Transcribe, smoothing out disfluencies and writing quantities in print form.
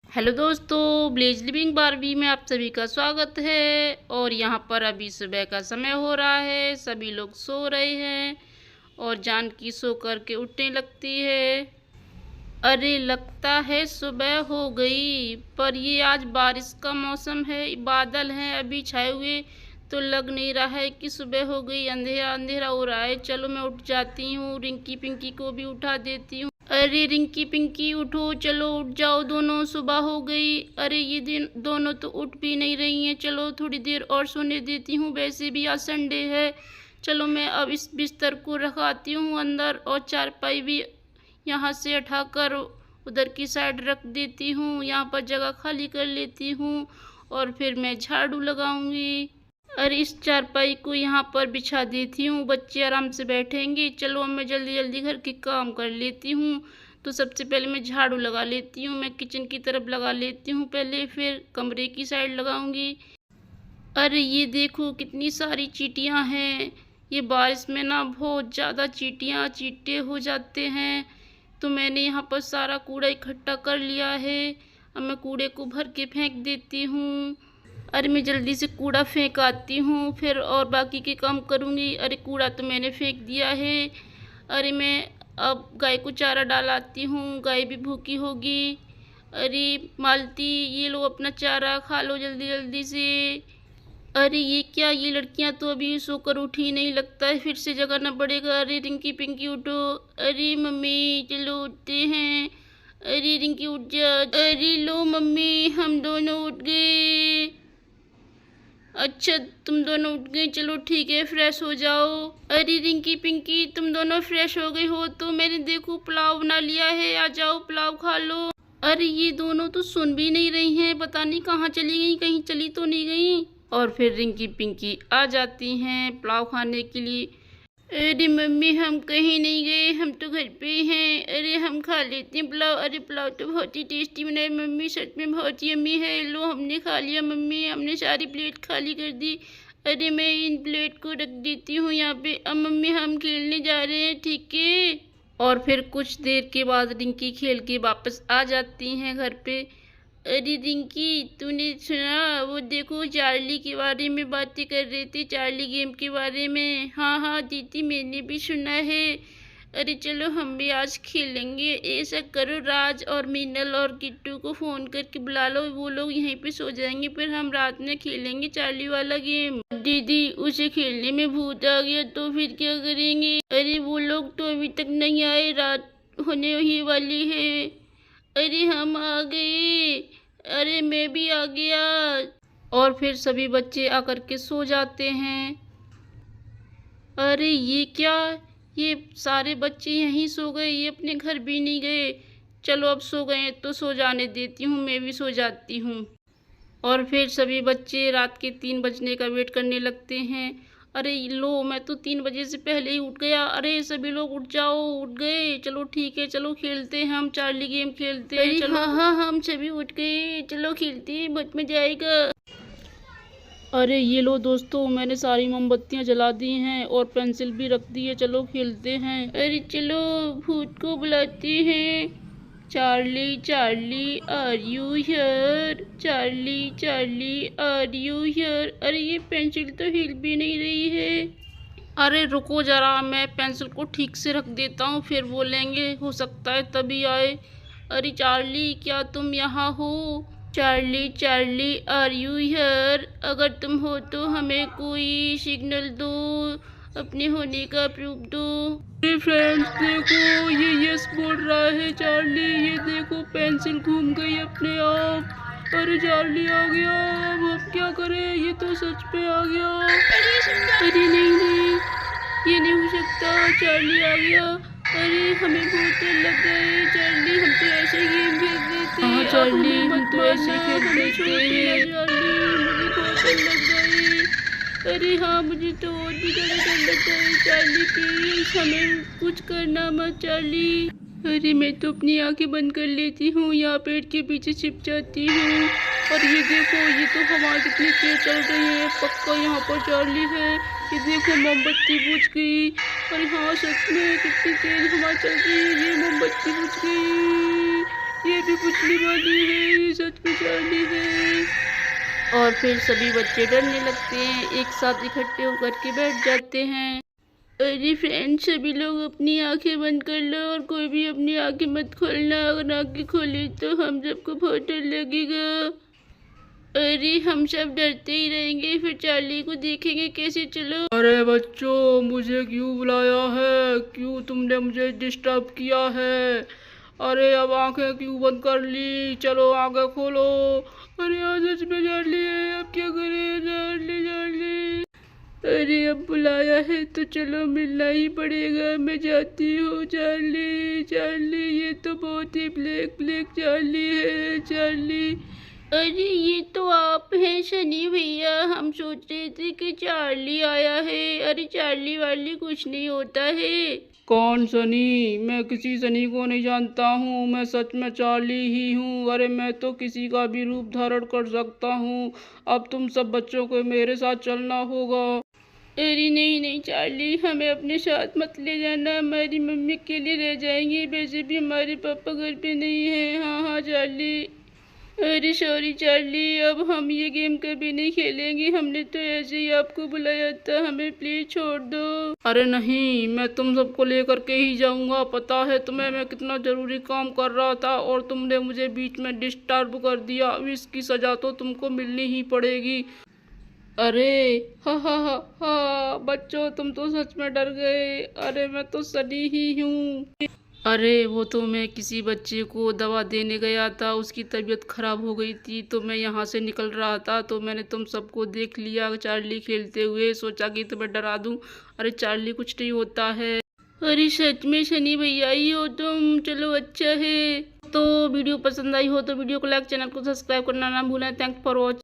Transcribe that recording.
Hello दोस्तों, Blaze living Barbie में आप सभी का स्वागत है। और यहाँ पर अभी सुबह का समय हो रहा है, सभी लोग सो रहे हैं और जानकी सो करके उठने लगती है। अरे लगता है सुबह हो गई, पर ये आज बारिश का मौसम है, बादल हैं अभी छाए हुए, तो लग नहीं रहा है कि सुबह हो गई। अंधेरा अंधेरा हो रहा है। चलो मैं उठ जाती हूँ, रिंकी पिंकी को भी उठा देती हूँ। अरे रिंकी पिंकी उठो, चलो उठ जाओ दोनों, सुबह हो गई। अरे ये दिन दोनों तो उठ भी नहीं रही हैं। चलो थोड़ी देर और सोने देती हूँ, वैसे भी आज संडे है। चलो मैं अब इस बिस्तर को रखाती हूँ अंदर और चारपाई भी यहाँ से उठाकर उधर की साइड रख देती हूँ। यहाँ पर जगह खाली कर लेती हूँ और फिर मैं झाड़ू लगाऊंगी। और इस चारपाई को यहाँ पर बिछा देती हूँ, बच्चे आराम से बैठेंगे। चलो मैं जल्दी जल्दी घर के काम कर लेती हूँ। तो सबसे पहले मैं झाड़ू लगा लेती हूँ, मैं किचन की तरफ लगा लेती हूँ पहले, फिर कमरे की साइड लगाऊंगी। अरे ये देखो कितनी सारी चींटियाँ हैं। ये बारिश में ना बहुत ज़्यादा चींटियाँ चींटे हो जाते हैं। तो मैंने यहाँ पर सारा कूड़ा इकट्ठा कर लिया है। अब मैं कूड़े को भर के फेंक देती हूँ। अरे मैं जल्दी से कूड़ा फेंक आती हूँ, फिर और बाकी के काम करूँगी। अरे कूड़ा तो मैंने फेंक दिया है। अरे मैं अब गाय को चारा डालाती हूँ, गाय भी भूखी होगी। अरे मालती, ये लो अपना चारा खा लो जल्दी जल्दी से। अरे ये क्या, ये लड़कियां तो अभी सोकर उठी नहीं, लगता है फिर से जगाना पड़ेगा। अरे रिंकी पिंकी उठो। अरे मम्मी चलो उठते हैं। अरे रिंकी उठ जा। अरे लो मम्मी, हम दोनों उठ गए। अच्छा तुम दोनों उठ गए, चलो ठीक है, फ्रेश हो जाओ। अरे रिंकी पिंकी, तुम दोनों फ्रेश हो गई हो तो मैंने देखो पुलाव बना लिया है, आ जाओ पुलाव खा लो। अरे ये दोनों तो सुन भी नहीं रही हैं, पता नहीं कहाँ चली गई, कहीं चली तो नहीं गई। और फिर रिंकी पिंकी आ जाती हैं पुलाव खाने के लिए। अरे मम्मी हम कहीं नहीं गए, हम तो घर पे ही हैं। अरे हम खा लेते हैं पुलाव। अरे पुलाव तो बहुत ही टेस्टी बना है मम्मी, सच में बहुत ही यम्मी है। लो हमने खा लिया मम्मी, हमने सारी प्लेट खाली कर दी। अरे मैं इन प्लेट को रख देती हूँ यहाँ पे। अब मम्मी हम खेलने जा रहे हैं, ठीक है। और फिर कुछ देर के बाद रिंकी खेल के वापस आ जाती हैं घर पे। अरे रिंकी, तूने सुना, वो देखो चार्ली के बारे में बातें कर रहे थे, चार्ली गेम के बारे में। हाँ हाँ दीदी, मैंने भी सुना है। अरे चलो हम भी आज खेलेंगे। ऐसा करो, राज और मीनल और किट्टू को फ़ोन करके बुला लो, वो लोग यहीं पे सो जाएंगे, फिर हम रात में खेलेंगे चार्ली वाला गेम। दीदी उसे खेलने में भूत आ गया तो फिर क्या करेंगे? अरे वो लोग तो अभी तक नहीं आए, रात होने ही वाली है। अरे हम आ गए। अरे मैं भी आ गया। और फिर सभी बच्चे आकर के सो जाते हैं। अरे ये क्या, ये सारे बच्चे यहीं सो गए, ये अपने घर भी नहीं गए। चलो अब सो गए तो सो जाने देती हूँ, मैं भी सो जाती हूँ। और फिर सभी बच्चे रात के 3 बजने का वेट करने लगते हैं। अरे लो, मैं तो 3 बजे से पहले ही उठ गया। अरे सभी लोग उठ जाओ, उठ गए, चलो ठीक है, चलो खेलते हैं, हम चार्ली गेम खेलते हैं। चलो हाँ हाँ हम सभी उठ गए, चलो खेलते हैं, बहुत मजा आएगा। अरे ये लो दोस्तों, मैंने सारी मोमबत्तियां जला दी हैं और पेंसिल भी रख दी है, चलो खेलते हैं। अरे चलो भूत को बुलाते हैं। Charlie Charlie are you here, Charlie Charlie are you here. अरे ये पेंसिल तो हिल भी नहीं रही है। अरे रुको जरा, मैं पेंसिल को ठीक से रख देता हूँ, फिर बोलेंगे, हो सकता है तभी आए। अरे चार्ली, क्या तुम यहाँ हो? Charlie Charlie are you here, अगर तुम हो तो हमें कोई सिग्नल दो, अपने होने का प्रूफ दो। अरे फ्रेंड्स देखो, ये यस बोल रहा है चार्ली, ये देखो पेंसिल घूम गई अपने आप। अरे चार्ली आ गया, अब क्या करें, ये तो सच में आ गया। अरे नहीं नहीं, ये नहीं हो सकता, चार्ली आ गया। अरे हमें बहुत डर लग गए चार्ली, हम तो ऐसे गेम खेल रहे थे। हाँ चार्ली, हम तो ऐसे खेल रहे थे। चार्ली मुझे बहुत डर लग गई। अरे हाँ मुझे तो और भी ज़्यादा डर लग गई। चार्ली प्लीज हमें कुछ करना मत चार्ली। अरे मैं तो अपनी आंखें बंद कर लेती हूँ, यहाँ पेड़ के पीछे छिप जाती हूँ। और ये देखो, ये तो हवा कितनी तेज चल रही है, पक्का यहाँ पर चार्ली है। ये देखो मोमबत्ती बुझ गई। अरे हाँ सच में कितनी तेज हवा चल रही है, ये मोमबत्ती बुझ गई, ये भी बुझने वाली है, ये चार्ली है। और फिर सभी बच्चे डरने लगते हैं, एक साथ इकट्ठे होकर के बैठ जाते हैं। अरे फ्रेंड्स, सभी लोग अपनी आंखें बंद कर लो और कोई भी अपनी आंखें मत खोलना। अगर आंखें खोली तो हम सबको बहुत डर लगेगा। अरे हम सब डरते ही रहेंगे, फिर चार्ली को देखेंगे कैसे। चलो। अरे बच्चों, मुझे क्यों बुलाया है? क्यों तुमने मुझे डिस्टर्ब किया है? अरे अब आंखें क्यों बंद कर ली? चलो आंखें खोलो। अरे आज सच में चार्ली है, अब क्या करें? Charlie Charlie. अरे अब बुलाया है तो चलो, मिलना ही पड़ेगा। मैं जाती हूँ। चार्ली चार्ली, ये तो बहुत ही ब्लैक ब्लैक चार्ली है। चार्ली। अरे ये तो आप हैं सनी भैया। हम सोच रहे थे कि चार्ली आया है। अरे चार्ली वार्ली कुछ नहीं होता है। कौन सनी? मैं किसी सनी को नहीं जानता हूँ। मैं सच में चार्ली ही हूँ। अरे मैं तो किसी का भी रूप धारण कर सकता हूँ। अब तुम सब बच्चों को मेरे साथ चलना होगा। अरे नहीं नहीं चार्ली, हमें अपने साथ मत ले जाना। हमारी मम्मी के लिए रह जाएंगे। वैसे भी हमारे पापा घर पे नहीं है। हाँ हाँ चार्ली। अरे सॉरी चार्ली, अब हम ये गेम कभी नहीं खेलेंगे। हमने तो ऐसे ही आपको बुलाया था, हमें प्लीज छोड़ दो। अरे नहीं, मैं तुम सबको लेकर के ही जाऊंगा। पता है तुम्हें मैं कितना जरूरी काम कर रहा था और तुमने मुझे बीच में डिस्टर्ब कर दिया। अब इसकी सजा तो तुमको मिलनी ही पड़ेगी। अरे हा हा हा हा, बच्चों तुम तो सच में डर गए। अरे मैं तो सनी ही हूँ। अरे वो तो मैं किसी बच्चे को दवा देने गया था, उसकी तबीयत खराब हो गई थी तो मैं यहाँ से निकल रहा था तो मैंने तुम सबको देख लिया चार्ली खेलते हुए, सोचा कि तुम्हें डरा दूं। अरे चार्ली कुछ नहीं होता है। अरे सच में सनी भैया ही हो तुम? चलो अच्छा है। तो वीडियो पसंद आई हो तो वीडियो को लाइक, चैनल को सब्सक्राइब करना ना भूलें। Thanks for watching.